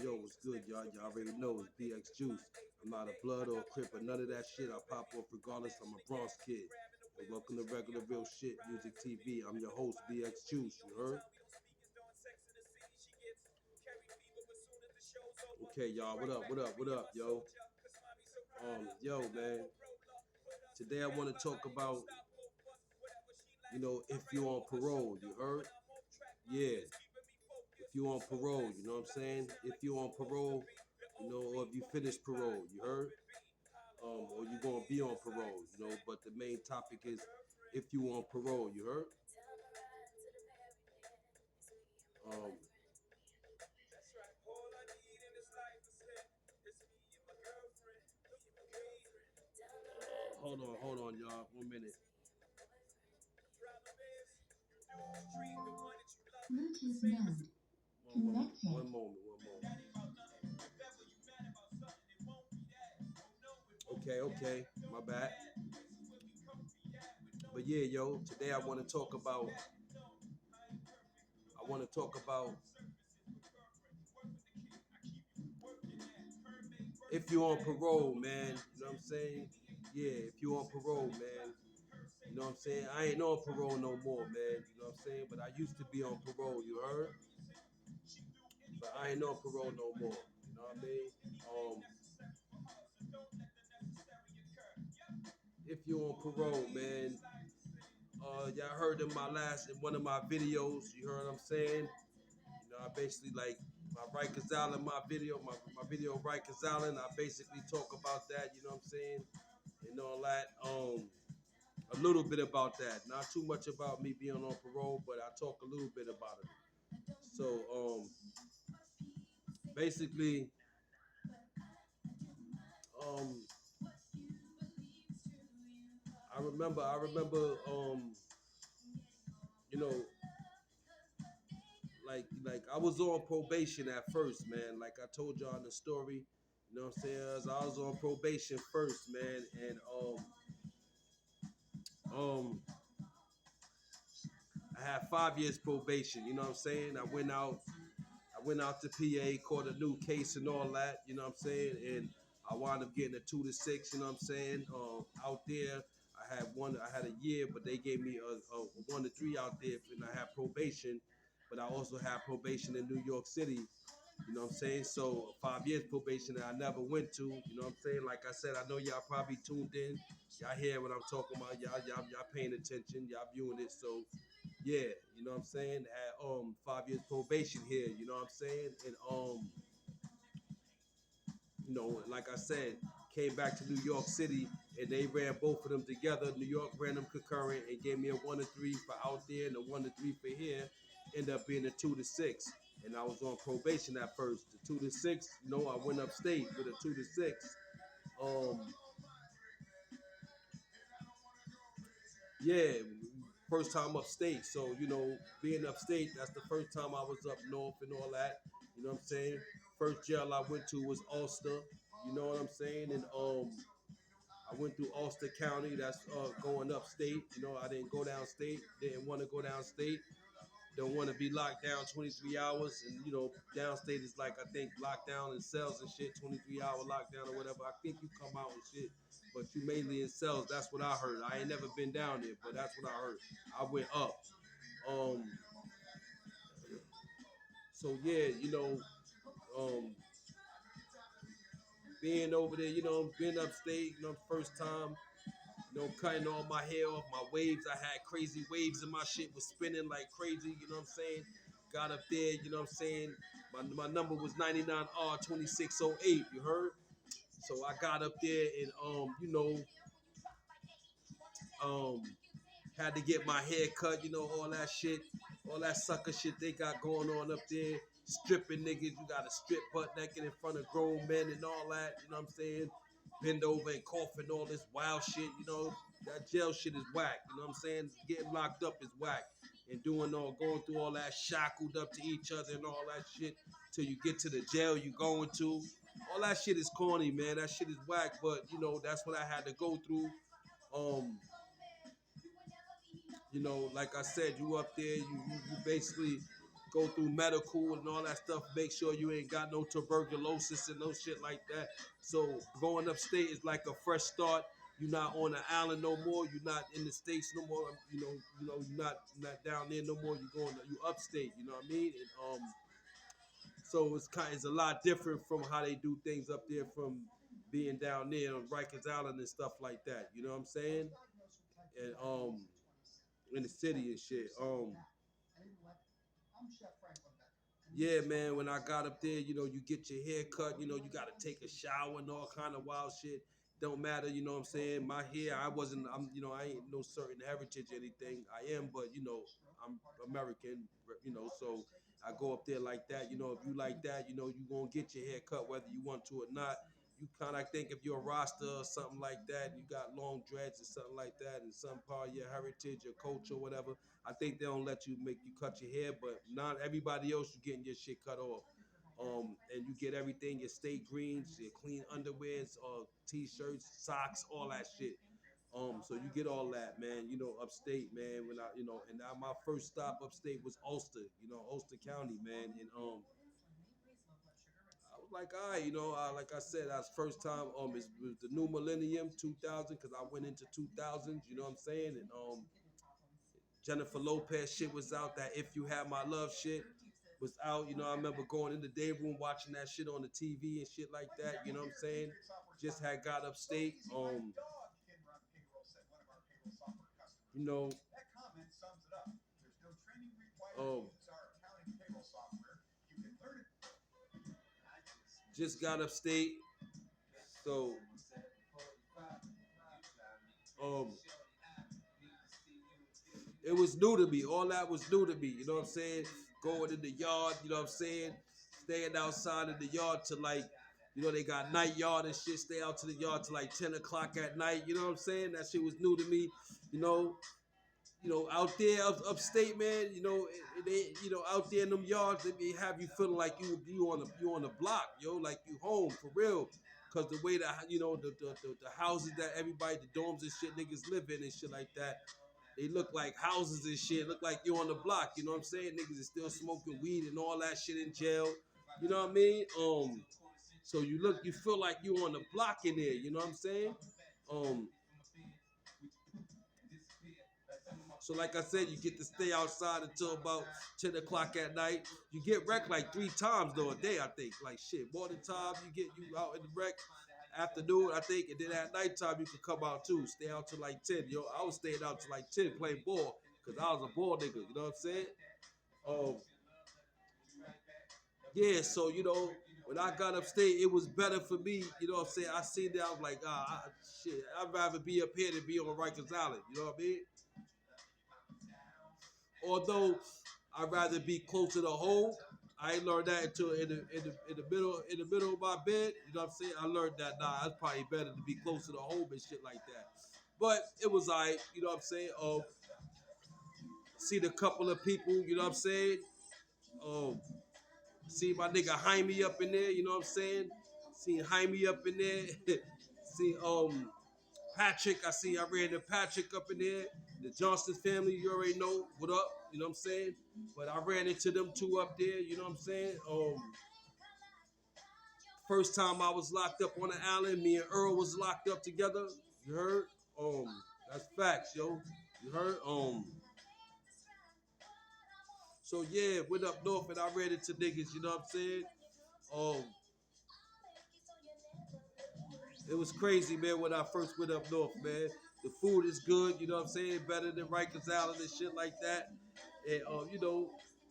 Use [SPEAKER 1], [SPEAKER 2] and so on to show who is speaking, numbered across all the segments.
[SPEAKER 1] Yo, what's good, y'all? Y'all already know it's BX Juice. I'm not a blood or a crip or none of that shit. I pop off regardless. I'm a Bronx kid. And welcome to Regular Real Shit Music TV. I'm your host, BX Juice. You heard? Okay, y'all. What up? What up? What up, yo? Yo, man. Today I want to talk about, if you're on parole. You heard? Yeah. If you on parole, you know what I'm saying? If you on parole, or if you finish parole, you heard? Or you gonna be on parole, but the main topic is if you on parole, you heard? Um, hold on, y'all. 1 minute.
[SPEAKER 2] Bluetooth mode. Connected.
[SPEAKER 1] One moment, one moment. Okay, my bad. But yeah, yo, today I want to talk about. I want to talk about if you're on parole, man. You know what I'm saying? Yeah, if you're on parole, man. You know what I'm saying? I ain't on parole no more, man. You know what I'm saying? But I used to be on parole, you heard? But I ain't on parole no more. You know what I mean? If you're on parole, man, y'all heard in one of my videos, you heard what I'm saying? I basically like my Rikers Island, my video Rikers Island, I basically talk about that, you know what I'm saying? And all that. A little bit about that. Not too much about me being on parole, but I talk a little bit about it. So basically, um, I remember, you know, like I was on probation at first, man. Like I told y'all in the story, you know what I'm saying? I was on probation first, man, and um I had 5 years probation, you know what I'm saying? I went out to PA, caught a new case and all that, you know what I'm saying? And I wound up getting a 2 to 6, you know what I'm saying? Out there, I had a year, but they gave me a 1 to 3 out there, and I had probation. But I also had probation in New York City, you know what I'm saying? So 5 years probation that I never went to, you know what I'm saying? Like I said, I know y'all probably tuned in. Y'all hear what I'm talking about. Y'all paying attention. Y'all viewing it. So yeah, you know what I'm saying? Had 5 years probation here, you know what I'm saying? And like I said, came back to New York City and they ran both of them together. New York ran them concurrent and gave me a 1 to 3 for out there and a 1 to 3 for here. Ended up being a 2 to 6. And I was on probation at first. The 2 to 6, I went upstate with a 2 to 6. Um, yeah, first time upstate. So, being upstate, that's the first time I was up north and all that. You know what I'm saying? First jail I went to was Ulster. You know what I'm saying? And I went through Ulster County. That's going upstate. I didn't go downstate. Didn't want to go downstate. Don't want to be locked down 23 hours. And, downstate is like, I think, lockdown in cells and shit, 23-hour lockdown or whatever. I think you come out and shit, but you mainly in cells. That's what I heard. I ain't never been down there, but that's what I heard. I went up. Um, so, yeah, um, being over there, being upstate, first time, cutting all my hair off, my waves. I had crazy waves and my shit was spinning like crazy, you know what I'm saying? Got up there, you know what I'm saying? My number was 99R2608, you heard? So I got up there and um had to get my hair cut, all that shit, all that sucker shit they got going on up there. Stripping niggas, you gotta strip butt naked in front of grown men and all that, you know what I'm saying? Bend over and cough and all this wild shit, that jail shit is whack, you know what I'm saying? Getting locked up is whack. And going through all that shackled up to each other and all that shit till you get to the jail you going to. All that shit is corny, man. That shit is whack, but that's what I had to go through. Um, like I said, you up there, you basically go through medical and all that stuff. Make sure you ain't got no tuberculosis and no shit like that. So going upstate is like a fresh start. You're not on the island no more. You're not in the states no more. You're not down there no more. You upstate. You know what I mean? And so it's a lot different from how they do things up there from being down there on Rikers Island and stuff like that. You know what I'm saying? And in the city and shit. Yeah, man, when I got up there, you get your hair cut, you got to take a shower and all kind of wild shit. Don't matter, you know what I'm saying? My hair, I ain't no certain heritage or anything. I am, but, I'm American, so I go up there like that. If you like that, you going to get your hair cut whether you want to or not. You kind of think if you're a Rasta or something like that, you got long dreads or something like that, and some part of your heritage or culture or whatever, I think they don't let you cut your hair, but not everybody else, you getting your shit cut off. And you get everything, your state greens, your clean underwears, t-shirts, socks, all that shit. So you get all that, man, upstate, man. And now my first stop upstate was Ulster, Ulster County, man. And I was like, all right, like I said, that's first time. It was the new millennium, 2000, because I went into 2000s, you know what I'm saying? And Jennifer Lopez shit was out. That If You Have My Love shit was out. I remember going in the day room watching that shit on the TV and shit like that. You know what I'm saying? Just had got upstate. You know, um, just got upstate. So, um, it was new to me. All that was new to me. You know what I'm saying? Going in the yard, you know what I'm saying? Staying outside in the yard to like, they got night yard and shit. Stay out to the yard till like 10 o'clock at night. You know what I'm saying? That shit was new to me. You know, out there upstate, man. They, out there in them yards, they have you feeling like you on the block, like you home for real. Cause the way that the houses that everybody, the dorms and shit niggas live in and shit like that, they look like houses and shit. Look like you on the block. You know what I'm saying? Niggas is still smoking weed and all that shit in jail. You know what I mean? So you feel like you on the block in there. You know what I'm saying? So like I said, you get to stay outside until about 10 o'clock at night. You get wrecked like 3 times though a day, I think. Like shit, morning time you out in the wreck. Afternoon, I think, and then at nighttime you could come out too. Stay out till like 10. I was staying out till like 10 playing ball because I was a ball nigga. You know what I'm saying? Um, yeah. So when I got upstate, it was better for me. You know what I'm saying? I seen that. I was like, shit. I'd rather be up here than be on Rikers Island. You know what I mean? Although I'd rather be closer to home. I ain't learned that until in the middle of my bed. You know what I'm saying? I learned that it's probably better to be closer to home and shit like that. But it was alright, you know what I'm saying? Seen a couple of people, you know what I'm saying? See my nigga Jaime up in there, you know what I'm saying? Seen Jaime up in there. See Patrick, I ran into Patrick up in there. The Johnston family, you already know what up, you know what I'm saying? But I ran into them two up there, you know what I'm saying? First time I was locked up on the island, me and Earl was locked up together. You heard? That's facts, yo. You heard? So yeah, went up north and I ran into niggas, you know what I'm saying? Um, it was crazy, man, when I first went up north, man. The food is good, you know what I'm saying? Better than Rikers Island and shit like that. And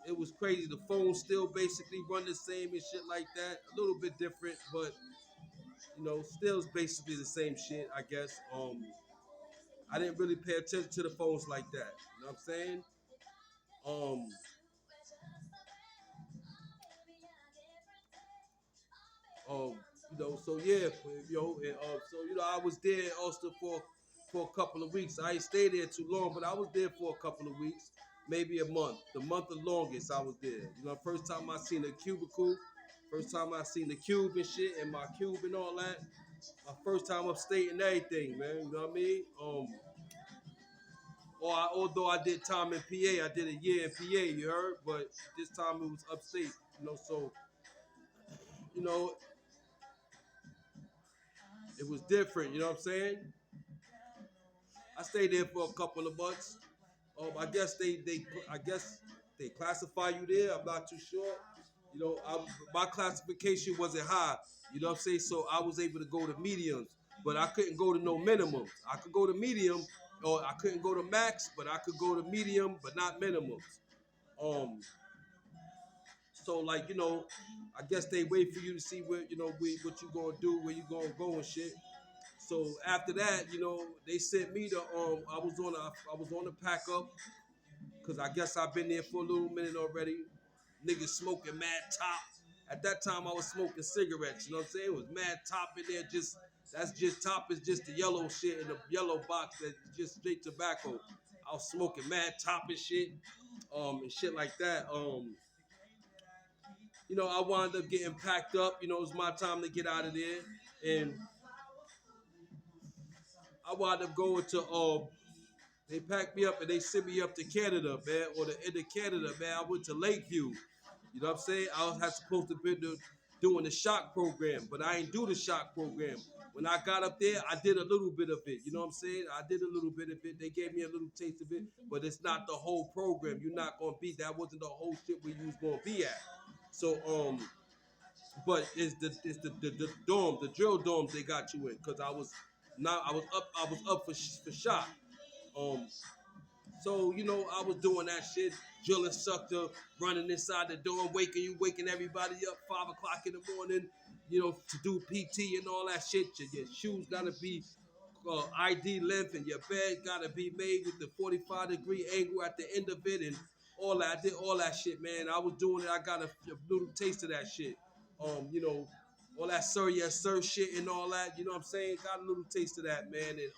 [SPEAKER 1] it was crazy. The phones still basically run the same and shit like that. A little bit different, but still basically the same shit, I guess. I didn't really pay attention to the phones like that. You know what I'm saying? Um, um, so yeah, I was there in Ulster for a couple of weeks. I ain't stayed there too long, but I was there for a couple of weeks, maybe a month. The month the longest I was there. First time I seen a cubicle, first time I seen the cube and shit, and my cube and all that. My first time upstate and everything, man. You know what I mean? although I did time in PA, I did a year in PA, you heard? But this time it was upstate, so, you know, it was different, you know what I'm saying? I stayed there for a couple of months. I guess they classify you there. I'm not too sure. My classification wasn't high. You know what I'm saying? So I was able to go to mediums, but I couldn't go to no minimums. I could go to medium, or I couldn't go to max, but I could go to medium, but not minimums. Um, so like I guess they wait for you to see what what you gonna do, where you gonna go and shit. So after that, they sent me to I was on the pack up because I guess I've been there for a little minute already. Niggas smoking mad top. At that time, I was smoking cigarettes. You know what I'm saying? It was mad top in there. That's just top is just the yellow shit in the yellow box that's just straight tobacco. I was smoking mad top and shit, and shit like that. I wound up getting packed up. It was my time to get out of there, and I wound up going to they packed me up and they sent me up to Canada, man, or the end of Canada, man. I went to Lakeview. You know what I'm saying? I was supposed to be doing the shock program, but I ain't do the shock program. When I got up there, I did a little bit of it. You know what I'm saying? I did a little bit of it. They gave me a little taste of it, but it's not the whole program. You're not gonna be. That wasn't the whole shit where you was gonna be at. So but it's the dorm, the drill dorms they got you in, cause I was up for shock. Um, so, I was doing that shit, drill instructor, running inside the door, waking everybody up 5 o'clock in the morning, to do PT and all that shit. Your shoes gotta be ID length, and your bed gotta be made with the 45-degree angle at the end of it, and all that. I did all that shit, man. I was doing it. I got a little taste of that shit. All that sir, yes sir shit and all that. You know what I'm saying? Got a little taste of that, man. And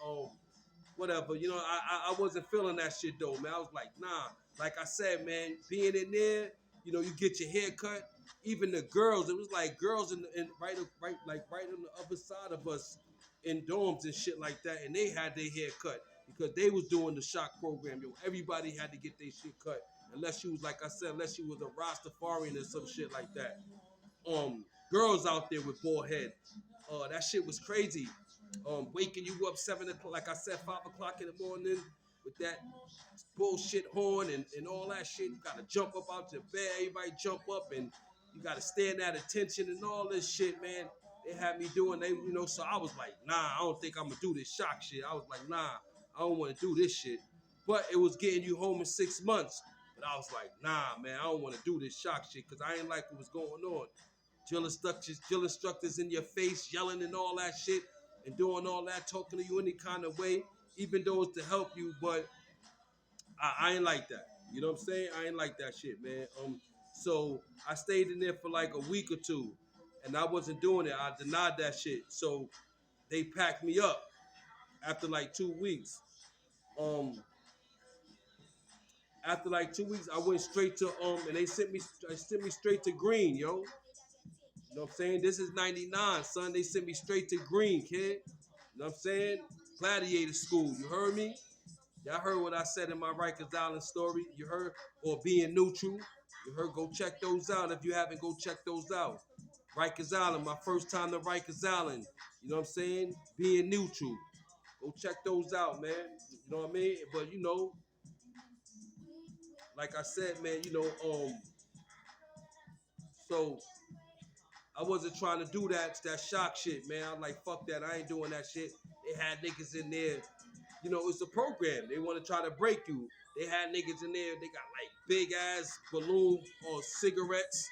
[SPEAKER 1] whatever. I wasn't feeling that shit though, man. I was like, nah. Like I said, man, being in there, you get your hair cut. Even the girls, it was like girls in right on the other side of us in dorms and shit like that, and they had their hair cut because they was doing the shock program. Everybody had to get their shit cut, unless you was, like I said, unless you was a Rastafarian or some shit like that. Girls out there with bald head. That shit was crazy. Waking you up 7 o'clock, like I said, 5 o'clock in the morning with that bullshit horn and all that shit. You gotta jump up out your bed, everybody jump up, and you gotta stand at attention and all this shit, man. They had me doing, so I was like, nah, I don't think I'm gonna do this shock shit. I was like, nah, I don't wanna do this shit. But it was getting you home in 6 months. But I was like, nah, man, I don't wanna do this shock shit because I ain't like what was going on. Drill instructors in your face, yelling and all that shit, and doing all that, talking to you any kind of way, even though it's to help you, but I ain't like that. You know what I'm saying? I ain't like that shit, man. So I stayed in there for like a week or two, and I wasn't doing it. I denied that shit. So they packed me up after like 2 weeks. After like 2 weeks, I went straight to and they sent me straight to Green, yo. You know what I'm saying? This is 99, son. They sent me straight to Green, kid. You know what I'm saying? Gladiator school. You heard me? Y'all heard what I said in my Rikers Island story. You heard? Or being neutral. You heard? Go check those out. If you haven't, go check those out. Rikers Island, my first time to Rikers Island. You know what I'm saying? Being neutral. Go check those out, man. You know what I mean? But like I said, man, so I wasn't trying to do that shock shit, man. I'm like, fuck that. I ain't doing that shit. They had niggas in there. It's a program. They want to try to break you. They had niggas in there. They got like big ass balloon or cigarettes.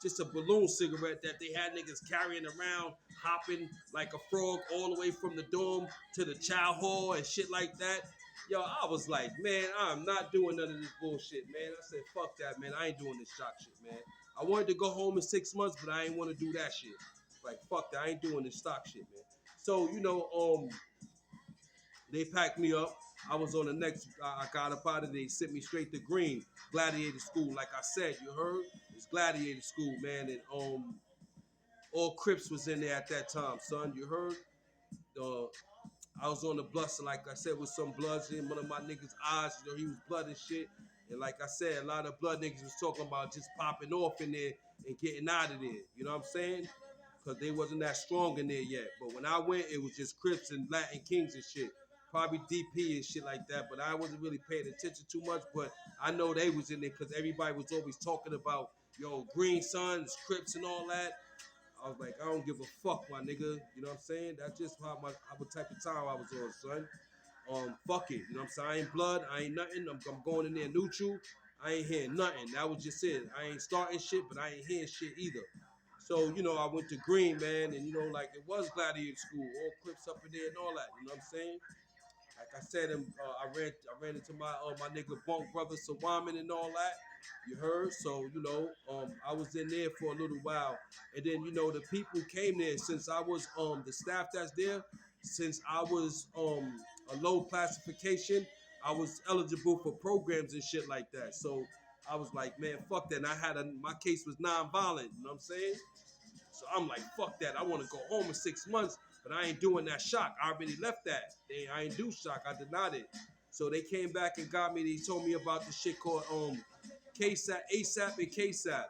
[SPEAKER 1] Just a balloon cigarette that they had niggas carrying around, hopping like a frog all the way from the dorm to the chow hall and shit like that. Yo, I was like, man, I'm not doing none of this bullshit, man. I said, fuck that, man. I ain't doing this shock shit, man. I wanted to go home in 6 months, but I ain't want to do that shit. Like, fuck that. I ain't doing this stock shit, man. So, they packed me up. I was on the next, I got up out of there. They sent me straight to Green, Gladiator School. Like I said, you heard? It's Gladiator School, man. And all Crips was in there at that time, son. You heard? I was on the bus, and like I said, with some bloods in one of my niggas' eyes. You know, he was blood and shit. And like I said, a lot of blood niggas was talking about just popping off in there and getting out of there. You know what I'm saying? Because they wasn't that strong in there yet. But when I went, it was just Crips and Latin Kings and shit. Probably DP and shit like that. But I wasn't really paying attention too much. But I know they was in there because everybody was always talking about, yo, Green Sons, Crips and all that. I was like, I don't give a fuck, my nigga. You know what I'm saying? That's just how what type of time I was on, son. Fuck it. You know what I'm saying? I ain't blood. I ain't nothing. I'm going in there neutral. I ain't hearing nothing. That was just it. I ain't starting shit, but I ain't hearing shit either. So, you know, I went to Green, man, and, you know, like, it was Gladiator School. All Crips up in there and all that. You know what I'm saying? Like I said, I ran into my nigga Bunk brother Sawaman and all that. You heard? So, you know, I was in there for a little while. And then, you know, the people came there since I was the staff that's there, since I was a low classification, I was eligible for programs and shit like that. So I was like, man, fuck that. And my case was non-violent, you know what I'm saying? So I'm like, fuck that. I want to go home in 6 months, but I ain't doing that shock. I already left that. I ain't do shock. I denied it. So they came back and got me. They told me about this shit called KSAP, ASAP, and KSAP.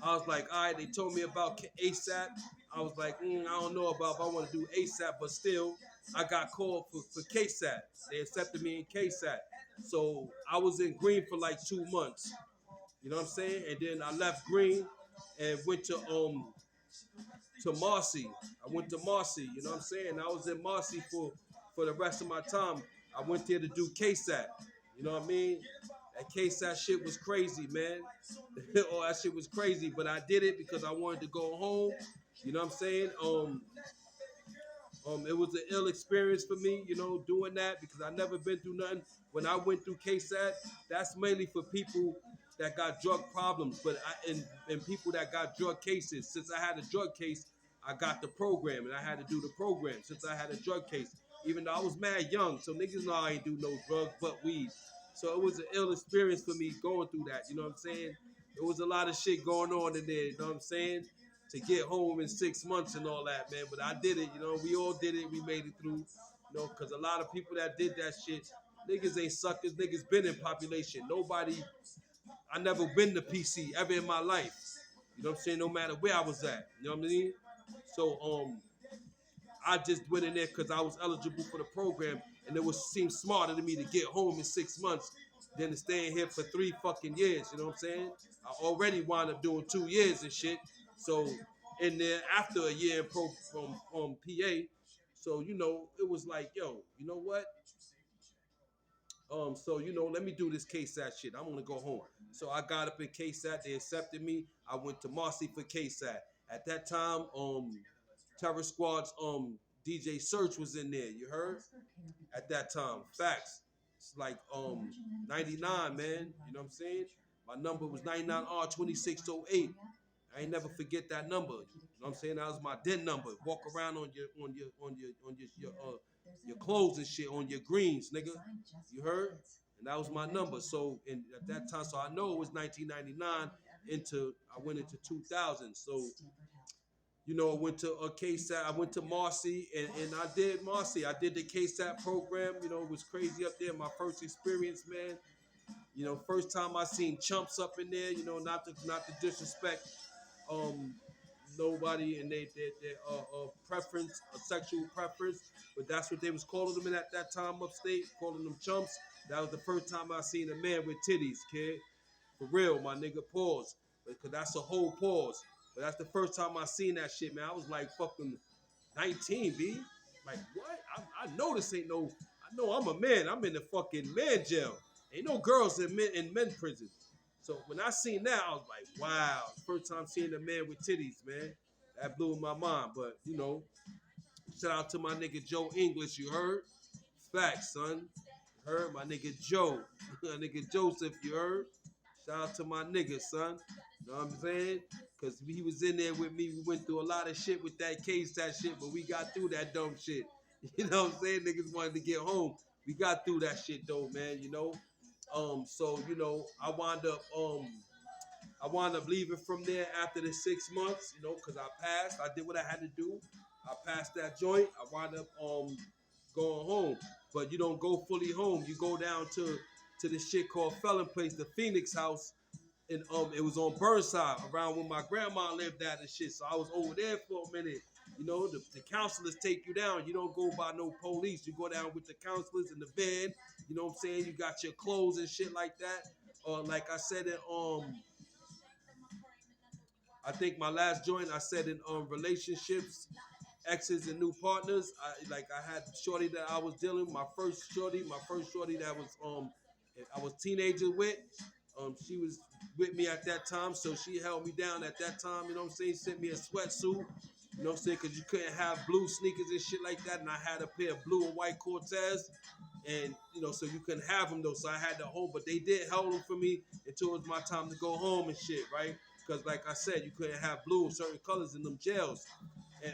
[SPEAKER 1] I was like, all right. They told me about ASAP. I was like, I don't know about if I want to do ASAP, but still, I got called for KSAP. They accepted me in KSAP. So I was in Green for like 2 months. You know what I'm saying? And then I left Green and went to Marcy. I went to Marcy, you know what I'm saying? I was in Marcy for the rest of my time. I went there to do KSAT. You know what I mean? That KSAT shit was crazy, man. Oh, that shit was crazy, but I did it because I wanted to go home. You know what I'm saying? It was an ill experience for me, you know, doing that because I never been through nothing. When I went through KSAT, that's mainly for people that got drug problems, but and people that got drug cases. Since I had a drug case, I got the program and I had to do the program since I had a drug case. Even though I was mad young, so niggas know I ain't do no drugs but weed. So it was an ill experience for me going through that. You know what I'm saying? It was a lot of shit going on in there. You know what I'm saying? To get home in 6 months and all that, man. But I did it, you know. We all did it. We made it through, you know, because a lot of people that did that shit, niggas ain't suckers. Niggas been in population. Nobody, I never been to PC ever in my life. You know what I'm saying? No matter where I was at. You know what I mean? So, I just went in there because I was eligible for the program, and it was seemed smarter to me to get home in 6 months than to stay in here for 3 fucking years. You know what I'm saying? I already wound up doing 2 years and shit. So in there after a year in from PA, so you know it was like, yo, you know what? So you know, let me do this KSAT shit. I'm gonna go home. So I got up in KSAT. They accepted me. I went to Marcy for KSAT. At that time, Terror Squad's DJ Search was in there. You heard? At that time, facts. It's like 99, man. You know what I'm saying? My number was 99R2608. I ain't never forget that number. You know what I'm saying? That was my den number. Walk around on your clothes and shit on your greens, nigga. You heard? And that was my number. So at that time, so I know it was 1999 I went into 2000. So you know, I went to a KSAT. I went to Marcy, and I did Marcy. I did the KSAT program. You know, it was crazy up there. My first experience, man. You know, first time I seen chumps up in there. You know, not to disrespect um nobody and their preference, a sexual preference, but that's what they was calling them in at that time upstate, calling them chumps. That was the first time I seen a man with titties, kid. For real, my nigga, pause. Because that's a whole pause. But that's the first time I seen that shit, man. I was like fucking 19, B. Like, what? I know this ain't no, I know I'm a man. I'm in the fucking man jail. Ain't no girls in men prison. So when I seen that, I was like, wow. First time seeing a man with titties, man. That blew my mind. But, you know, shout out to my nigga Joe English, you heard? Facts, son. You heard? My nigga Joe. My nigga Joseph, you heard? Shout out to my nigga, son. You know what I'm saying? Because he was in there with me. We went through a lot of shit with that case, that shit, but we got through that dumb shit. You know what I'm saying? Niggas wanted to get home. We got through that shit though, man, you know? So, you know, I wound up leaving from there after the 6 months, you know, because I passed. I did what I had to do. I passed that joint. I wound up going home, but you don't go fully home. You go down to this shit called Felon Place, the Phoenix House, and it was on Burnside, around where my grandma lived at and shit. So I was over there for a minute. You know, the counselors take you down. You don't go by no police. You go down with the counselors in the van. You know what I'm saying? You got your clothes and shit like that. Like I said in I think my last joint I said in relationships, exes and new partners. I had shorty that I was dealing with, my first shorty that was I was teenager with. She was with me at that time, so she held me down at that time. You know what I'm saying? Sent me a sweatsuit. You know what I'm saying? Because you couldn't have blue sneakers and shit like that, and I had a pair of blue and white Cortez, and you know, so you couldn't have them though. So I had to hold, but they did hold them for me until it was my time to go home and shit, right? Because like I said, you couldn't have blue and certain colors in them jails, and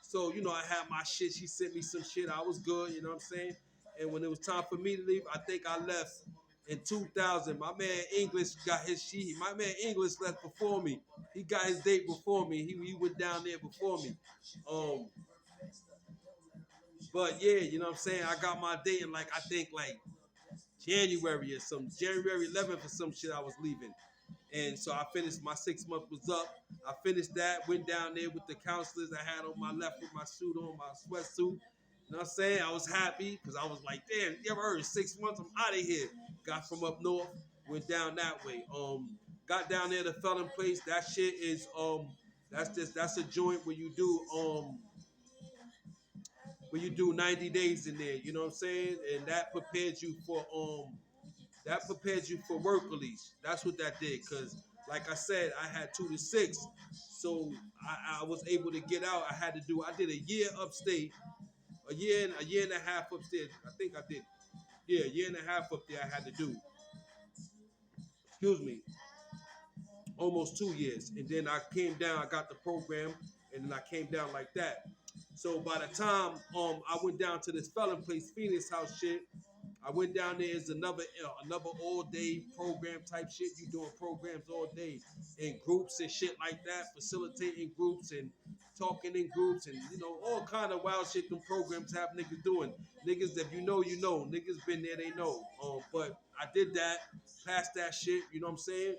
[SPEAKER 1] so, you know, I had my shit. She sent me some shit. I was good, you know what I'm saying? And when it was time for me to leave, I think I left in 2000. My man English got his shit. My man English left before me. He got his date before me. He went down there before me. Um, but yeah, you know what I'm saying? I got my date in I think January or some January 11th or some shit I was leaving. And so I finished, my 6 month was up. I finished that, went down there with the counselors I had on my left with my suit on, my sweatsuit. You know what I'm saying? I was happy because I was like, damn, you ever heard 6 months? I'm out of here. Got from up north, went down that way. Got down there to Felon Place. That shit is that's a joint where you do 90 days in there, you know what I'm saying? And that prepares you for work release. That's what that did. Cause like I said, I had 2 to 6. So I was able to get out. I did a year upstate, a year and a half upstairs. I think I did. Yeah, a year and a half up there I had to do. Excuse me. Almost 2 years. And then I came down, I got the program, and then I came down like that. So by the time I went down to this Felon Place Phoenix House shit, I went down there as another all day program type shit. You doing programs all day in groups and shit like that, facilitating groups and talking in groups and you know all kind of wild shit. Them programs have niggas doing. Niggas that you know, niggas been there, they know. But I did that, passed that shit. You know what I'm saying?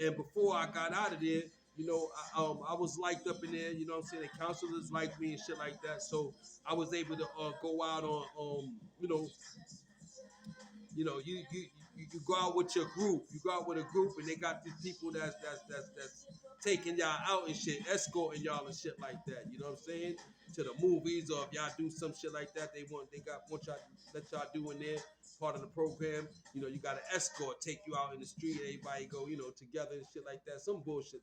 [SPEAKER 1] And before I got out of there, you know, I was liked up in there. You know what I'm saying? The counselors liked me and shit like that. So I was able to go out on you go out with your group. You go out with a group, and they got these people that's taking y'all out and shit, escorting y'all and shit like that. You know what I'm saying? To the movies, or if y'all do some shit like that, want y'all let y'all do in there part of the program. You know, you got an escort take you out in the street. Everybody go, you know, together and shit like that. Some bullshit.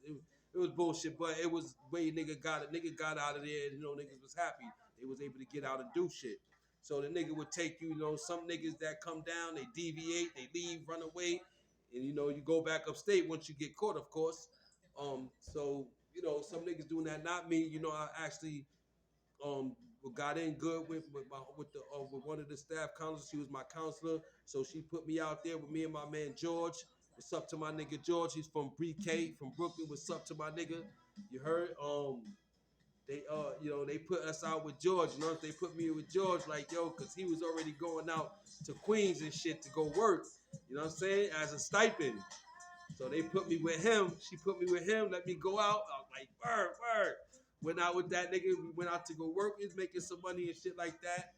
[SPEAKER 1] It was bullshit, but it was way nigga got it. Nigga got out of there, and you know, niggas was happy. They was able to get out and do shit. So the nigga would take you, you know, some niggas that come down, they deviate, they leave, run away, and you know, you go back upstate once you get caught, of course. So you know, some niggas doing that. Not me. You know, I actually um got in good with one of the staff counselors. She was my counselor, so she put me out there with me and my man George. What's up to my nigga George? He's from BK, from Brooklyn. What's up to my nigga? You heard? They put us out with George. You know, they put me with George like because he was already going out to Queens and shit to go work. You know what I'm saying? As a stipend. So they put me with him. She put me with him. Let me go out. I was like, word. Went out with that nigga. We went out to go work. He's making some money and shit like that.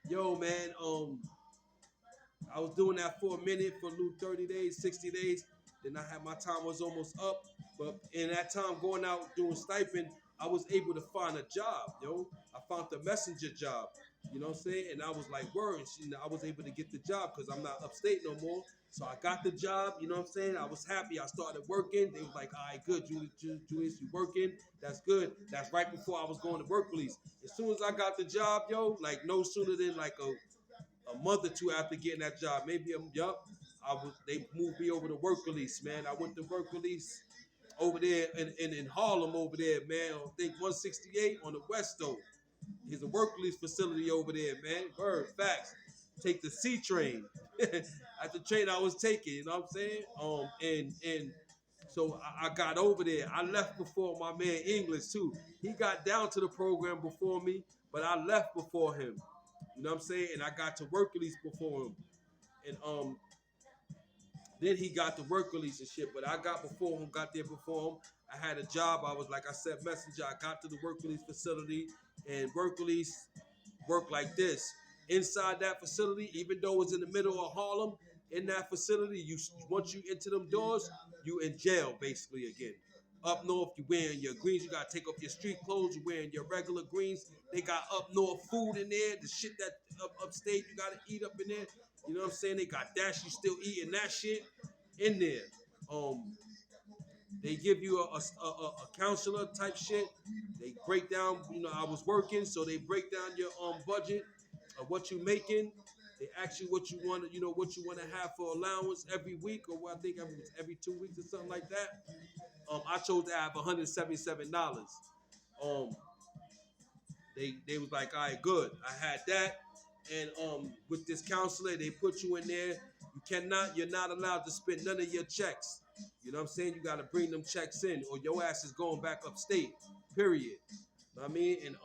[SPEAKER 1] Yo, man. I was doing that for a minute, for a little 30 days, 60 days. Then I had my time was almost up. But in that time going out doing stipend, I was able to find a job, yo. I found the messenger job. You know what I'm saying? And I was like, word. I was able to get the job because I'm not upstate no more. So I got the job, you know what I'm saying? I was happy. I started working. They was like, all right, good, Julius, you working. That's good. That's right before I was going to work release. As soon as I got the job, yo, like no sooner than like a month or two after getting that job, maybe they moved me over to work release, man. I went to work release over there in Harlem over there, man. I think 168 on the West though. He's a work release facility over there, man. Word, facts. Take the C train. At the train I was taking, you know what I'm saying? And So I got over there. I left before my man English too. He got down to the program before me, but I left before him. You know what I'm saying? And I got to work release before him. And then he got the work release and shit. But I got before him, got there before him. I had a job. I was, like I said, messenger. I got to the work release facility, and work release worked like this. Inside that facility, even though it's in the middle of Harlem, in that facility, you once you enter them doors, you in jail basically again. Up north, you wearing your greens. You gotta take off your street clothes. You wearing your regular greens. They got up north food in there. The shit that upstate you gotta eat up in there. You know what I'm saying? They got that. You still eating that shit in there. Um, they give you a counselor type shit. They break down. You know, I was working, so they break down your budget of what you making. They ask you what you want to, what you want to have for allowance every week, or what I think every 2 weeks or something like that. I chose to have $177. Um, they was like, all right, good. I had that, and with this counselor, they put you in there. You're not allowed to spend none of your checks. You know what I'm saying? You got to bring them checks in, or your ass is going back upstate. Period. You know what I mean? And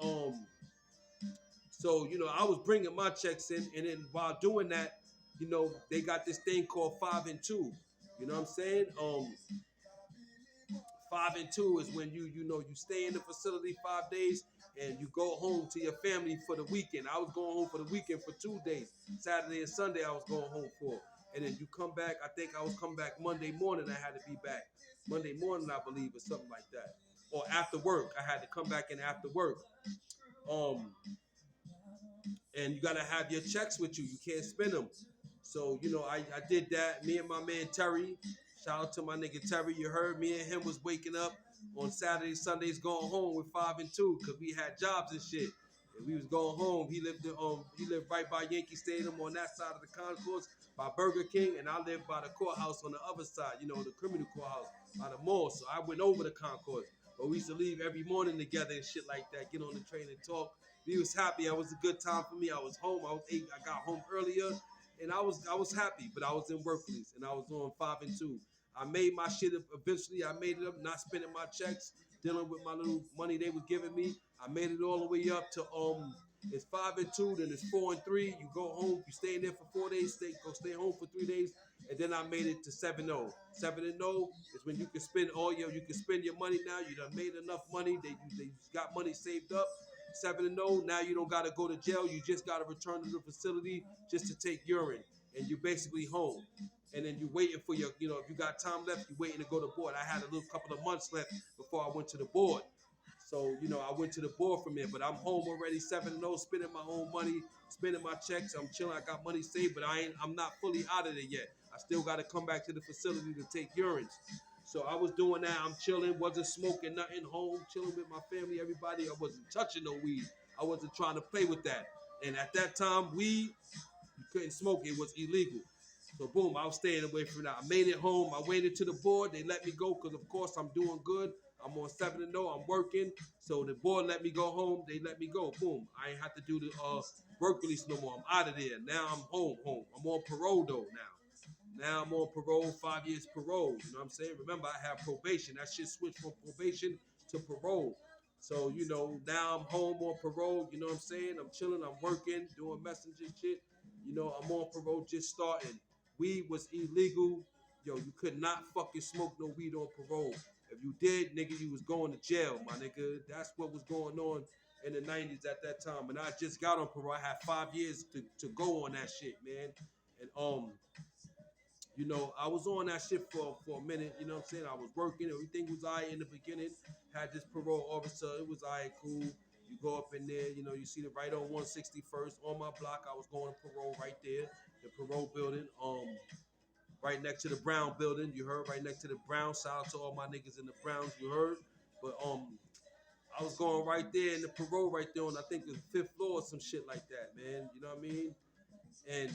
[SPEAKER 1] so I was bringing my checks in, and then while doing that, they got this thing called 5 and 2. You know what I'm saying? 5 and 2 is when you stay in the facility 5 days and you go home to your family for the weekend. I was going home for the weekend for 2 days. Saturday and Sunday I was going home for. And then you come back, I think I was coming back Monday morning, I had to be back. Monday morning, I believe, or something like that. Or after work, I had to come back in after work. And you gotta have your checks with you. You can't spend them. So, I did that. Me and my man Terry, shout out to my nigga Terry, you heard me and him was waking up on Saturdays, Sundays, going home with 5 and 2 because we had jobs and shit. And we was going home. He lived right by Yankee Stadium on that side of the concourse by Burger King, and I lived by the courthouse on the other side, the criminal courthouse by the mall. So I went over the concourse. But we used to leave every morning together and shit like that, get on the train and talk. We was happy. It was a good time for me. I was home. I got home earlier, and I was happy. But I was in work release, and I was on 5 and 2. I made my shit up eventually. I made it up, not spending my checks, dealing with my little money they was giving me. I made it all the way up to it's 5 and 2, then it's 4 and 3. You go home, you stay in there for 4 days, stay home for 3 days, and then I made it to 7-0. 7-0 is when you can spend you can spend your money now. You done made enough money. They got money saved up. 7-0. Now you don't gotta go to jail. You just gotta return to the facility just to take urine, and you're basically home. And then you waiting for if you got time left, you waiting to go to board. I had a little couple of months left before I went to the board. So, I went to the board from there, but I'm home already 7-0, spending my own money, spending my checks. I'm chilling. I got money saved, but I'm not fully out of it yet. I still got to come back to the facility to take urines. So I was doing that. I'm chilling, wasn't smoking nothing, home, chilling with my family, everybody. I wasn't touching no weed. I wasn't trying to play with that. And at that time, weed, you couldn't smoke. It was illegal. So boom, I was staying away from that. I made it home. I waited to the board. They let me go because, of course, I'm doing good. I'm on 7-0. I'm working. So the board let me go home. They let me go. Boom. I ain't have to do the work release no more. I'm out of there. Now I'm home. I'm on parole, though, now. Now I'm on parole, 5 years parole. You know what I'm saying? Remember, I have probation. That shit switched from probation to parole. So, now I'm home on parole. You know what I'm saying? I'm chilling. I'm working, doing messenger shit. I'm on parole just starting. Weed was illegal. Yo, you could not fucking smoke no weed on parole. If you did, nigga, you was going to jail, my nigga. That's what was going on in the 90s at that time. And I just got on parole. I had 5 years to go on that shit, man. And I was on that shit for a minute, you know what I'm saying? I was working, everything was all right in the beginning. Had this parole officer, it was all right, cool. You go up in there, you see it right on 161st on my block. I was going to parole right there, the parole building, right next to the Brown building. You heard, right next to the Brown. Shout out to all my niggas in the Browns, you heard. But I was going right there in the parole right there on, I think, the 5th floor or some shit like that, man. You know what I mean? And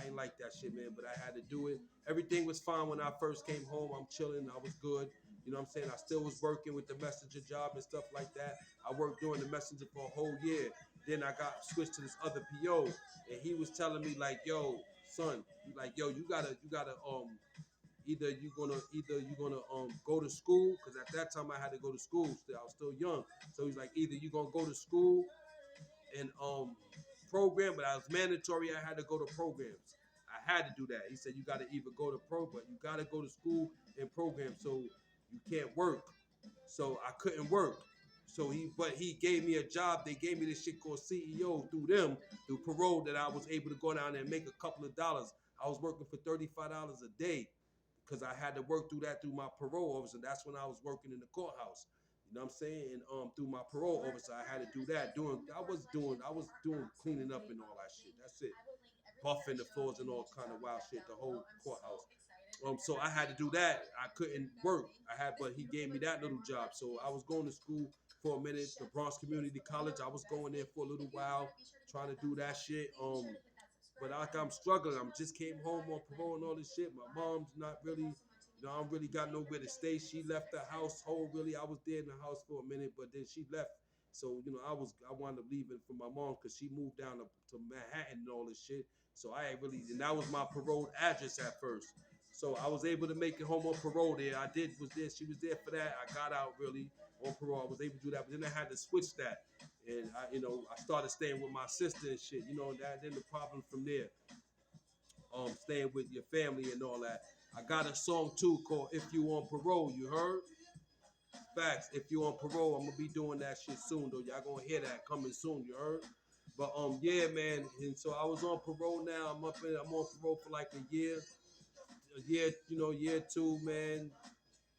[SPEAKER 1] I ain't like that shit, man, but I had to do it. Everything was fine when I first came home. I'm chilling. I was good. You know what I'm saying? I still was working with the messenger job and stuff like that. I worked doing the messenger for a whole year. Then I got switched to this other PO, and he was telling me like, "Yo, son, you gotta either you gonna go to school, because at that time I had to go to school. Still, I was still young. So he's like, either you gonna go to school and program, but I was mandatory. I had to go to programs. I had to do that. He said you got to either go to but you got to go to school and program, so you can't work. So I couldn't work. But he gave me a job. They gave me this shit called CEO through parole, that I was able to go down there and make a couple of dollars. I was working for $35 a day because I had to work through my parole officer. That's when I was working in the courthouse. You know what I'm saying? And through my parole officer, I had to do that. I was doing cleaning up and all that shit. That's it. Buffing the floors and all kind of wild shit. The whole courthouse. So I had to do that. I couldn't work. But he gave me that little job. So I was going to school for a minute, the Bronx Community College. I was going there for a little while, trying to do that shit. But I'm struggling. I just came home on parole and all this shit. My mom's not really, I don't really got nowhere to stay. She left the household really. I was there in the house for a minute, but then she left. So I wound up leaving for my mom because she moved down to Manhattan and all this shit. So I ain't really, and that was my parole address at first. So I was able to make it home on parole there. Was there. She was there for that. I got out really on parole. I was able to do that, but then I had to switch that. And I started staying with my sister and shit. Then the problem from there. Staying with your family and all that. I got a song too called "If You On Parole." You heard? Facts. If You On Parole, I'm gonna be doing that shit soon though. Y'all gonna hear that coming soon. You heard? But yeah, man. And so I was on parole now. I'm on parole for like year two, man.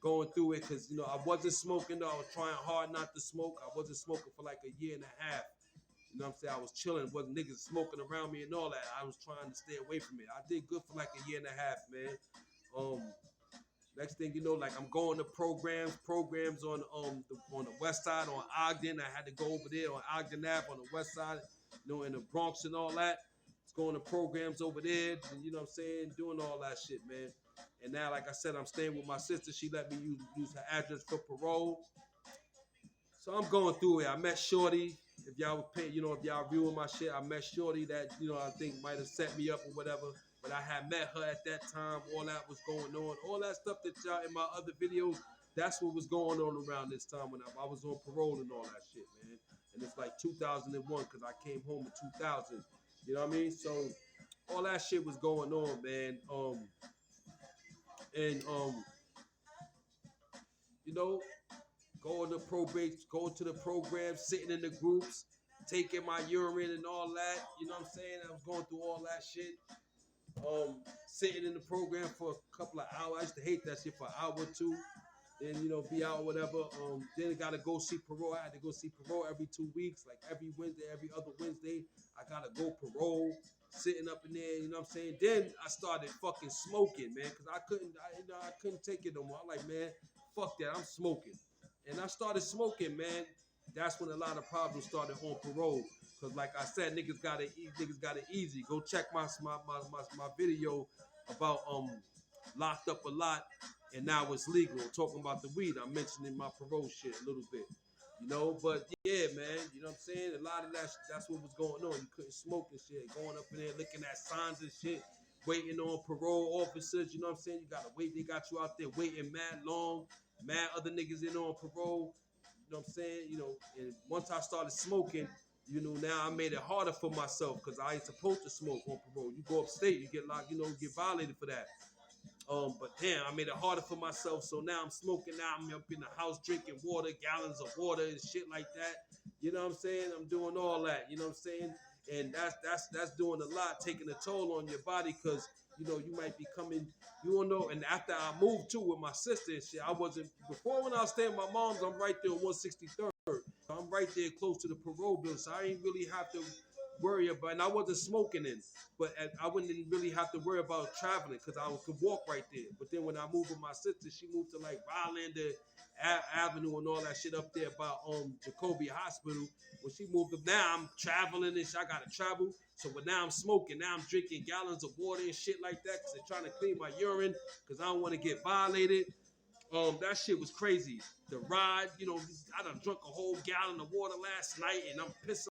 [SPEAKER 1] Going through it because I wasn't smoking though. I was trying hard not to smoke. I wasn't smoking for like a year and a half. You know what I'm saying? I was chilling. Wasn't niggas smoking around me and all that. I was trying to stay away from it. I did good for like a year and a half, man. Next thing you know, like I'm going to programs on the west side on Ogden. I had to go over there on Ogden Ave on the west side, in the Bronx and all that. It's going to programs over there, and you know what I'm saying, doing all that shit, man. And now, like I said, I'm staying with my sister. She let me use her address for parole. So I'm going through it. I met Shorty. If y'all would pay, if y'all viewing my shit, I met Shorty that, I think might have set me up or whatever. But I had met her at that time. All that was going on. All that stuff that y'all in my other videos, that's what was going on around this time when I was on parole and all that shit, man. And it's like 2001 because I came home in 2000. You know what I mean? So all that shit was going on, man. Going to probate, going to the program, sitting in the groups, taking my urine and all that. You know what I'm saying? I was going through all that shit. Sitting in the program for a couple of hours. I used to hate that shit for an hour or two. Then, be out or whatever. Then I got to go see parole. I had to go see parole every 2 weeks, like every Wednesday, every other Wednesday. I got to go parole, sitting up in there, you know what I'm saying? Then I started fucking smoking, man, because I couldn't take it no more. I'm like, man, fuck that, I'm smoking. And I started smoking, man. That's when a lot of problems started on parole. Cause like I said, niggas got it easy. Go check my video about locked up a lot and now it's legal. Talking about the weed. I'm mentioning my parole shit a little bit. But yeah, man, you know what I'm saying? A lot of that's what was going on. You couldn't smoke and shit. Going up in there looking at signs and shit, waiting on parole officers, you know what I'm saying? You gotta wait, they got you out there waiting mad long, mad other niggas in on parole, you know what I'm saying? And once I started smoking, now I made it harder for myself because I ain't supposed to smoke on parole. You go upstate, you get locked, get violated for that. But damn, I made it harder for myself. So now I'm smoking. Now I'm up in the house drinking water, gallons of water and shit like that. You know what I'm saying? I'm doing all that. You know what I'm saying? And that's doing a lot, taking a toll on your body because you might be coming. You don't know. And after I moved too with my sister and shit, I wasn't before when I was staying with my mom's. I'm right there on 163rd. I'm right there close to the parole building, so I ain't really have to worry about, and I wasn't smoking in, but I wouldn't really have to worry about traveling because I could walk right there. But then when I moved with my sister, she moved to like Rylander Avenue and all that shit up there by Jacoby Hospital. When she moved up, now I'm traveling and shit. I gotta travel. So but now I'm smoking. Now I'm drinking gallons of water and shit like that because they're trying to clean my urine because I don't want to get violated. That shit was crazy. The ride, I done drunk a whole gallon of water last night and I'm pissing